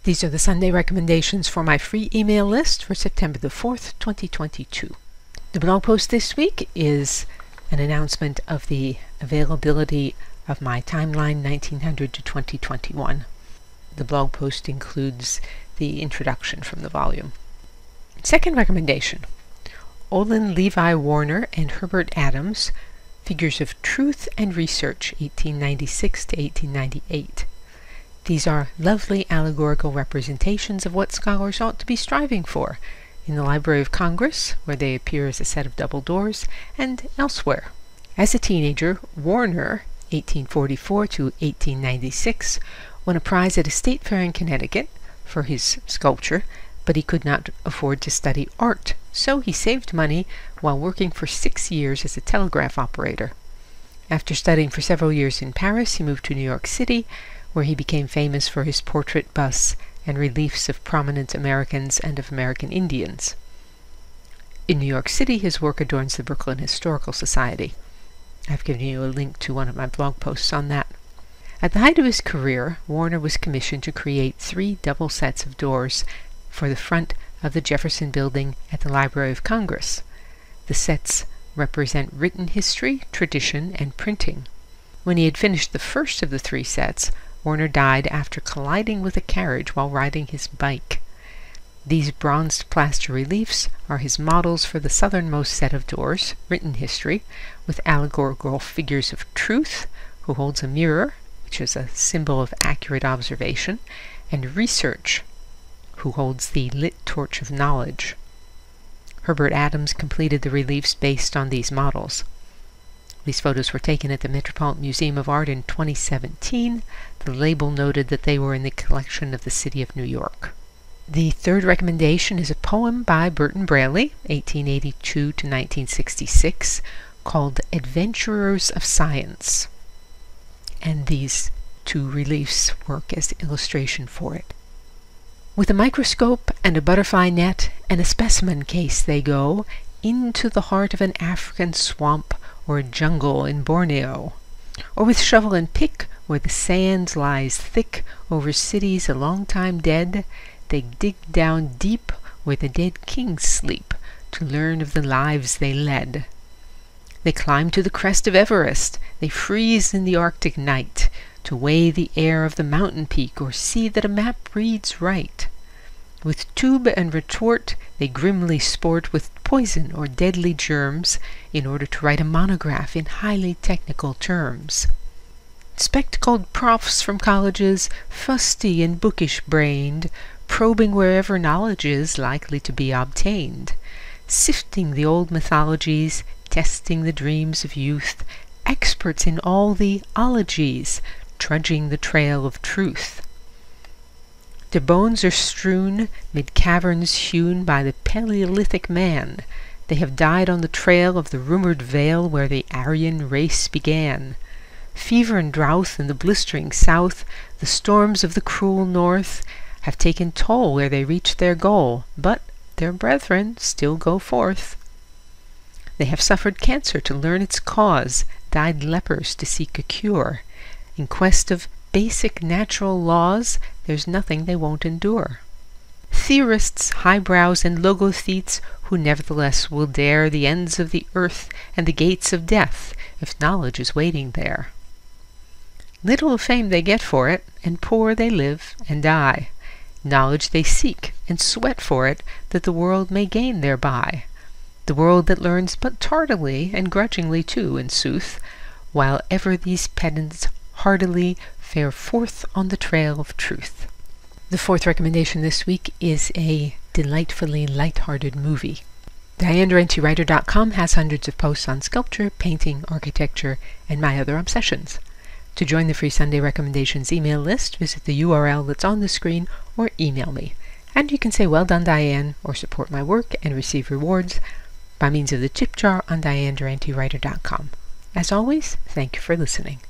These are the Sunday recommendations for my free email list for September the 4th, 2022. The blog post this week is an announcement of the availability of my timeline 1900 to 2021. The blog post includes the introduction from the volume. Second recommendation, Olin Levi Warner and Herbert Adams, Figures of Truth and Research, 1896 to 1898. These are lovely allegorical representations of what scholars ought to be striving for in the Library of Congress, where they appear as a set of double doors, and elsewhere. As a teenager, Warner, 1844 to 1896, won a prize at a state fair in Connecticut for his sculpture, but he could not afford to study art, so he saved money while working for 6 years as a telegraph operator. After studying for several years in Paris, he moved to New York City, where he became famous for his portrait busts and reliefs of prominent Americans and of American Indians. In New York City, his work adorns the Brooklyn Historical Society. I've given you a link to one of my blog posts on that. At the height of his career, Warner was commissioned to create 3 double sets of doors for the front of the Jefferson Building at the Library of Congress. The sets represent written history, tradition, and printing. When he had finished the first of the 3 sets, Warner died after colliding with a carriage while riding his bike. These bronzed plaster reliefs are his models for the southernmost set of doors, written history, with allegorical figures of Truth, who holds a mirror, which is a symbol of accurate observation, and Research, who holds the lit torch of knowledge. Herbert Adams completed the reliefs based on these models. These photos were taken at the Metropolitan Museum of Art in 2017. The label noted that they were in the collection of the City of New York. The third recommendation is a poem by Burton Braley, 1882 to 1966, called Adventurers of Science. And these 2 reliefs work as the illustration for it. With a microscope and a butterfly net and a specimen case they go into the heart of an African swamp or a jungle in Borneo, or with shovel and pick where the sand lies thick over cities a long time dead, they dig down deep where the dead kings sleep to learn of the lives they led. They climb to the crest of Everest, they freeze in the Arctic night to weigh the air of the mountain peak or see that a map reads right. With tube and retort they grimly sport with poison or deadly germs in order to write a monograph in highly technical terms. Spectacled profs from colleges, fusty and bookish-brained, probing wherever knowledge is likely to be obtained, sifting the old mythologies, testing the dreams of youth, experts in all the ologies, trudging the trail of truth. Their bones are strewn mid caverns hewn by the Paleolithic man. They have died on the trail of the rumored vale where the Aryan race began. Fever and drouth in the blistering south, the storms of the cruel north, have taken toll where they reach their goal, but their brethren still go forth. They have suffered cancer to learn its cause, died lepers to seek a cure. In quest of basic natural laws, there's nothing they won't endure. Theorists, highbrows, and logothetes, who nevertheless will dare the ends of the earth and the gates of death, if knowledge is waiting there. Little of fame they get for it, and poor they live and die. Knowledge they seek, and sweat for it, that the world may gain thereby. The world that learns but tardily, and grudgingly too, in sooth, while ever these pedants heartily fare forth on the trail of truth. The fourth recommendation this week is a delightfully light-hearted movie. DianeDurantewriter.com has hundreds of posts on sculpture, painting, architecture, and my other obsessions. To join the free Sunday Recommendations email list, visit the URL that's on the screen or email me. And you can say, "Well done, Diane," or support my work and receive rewards by means of the tip jar on DianeDurantewriter.com. As always, thank you for listening.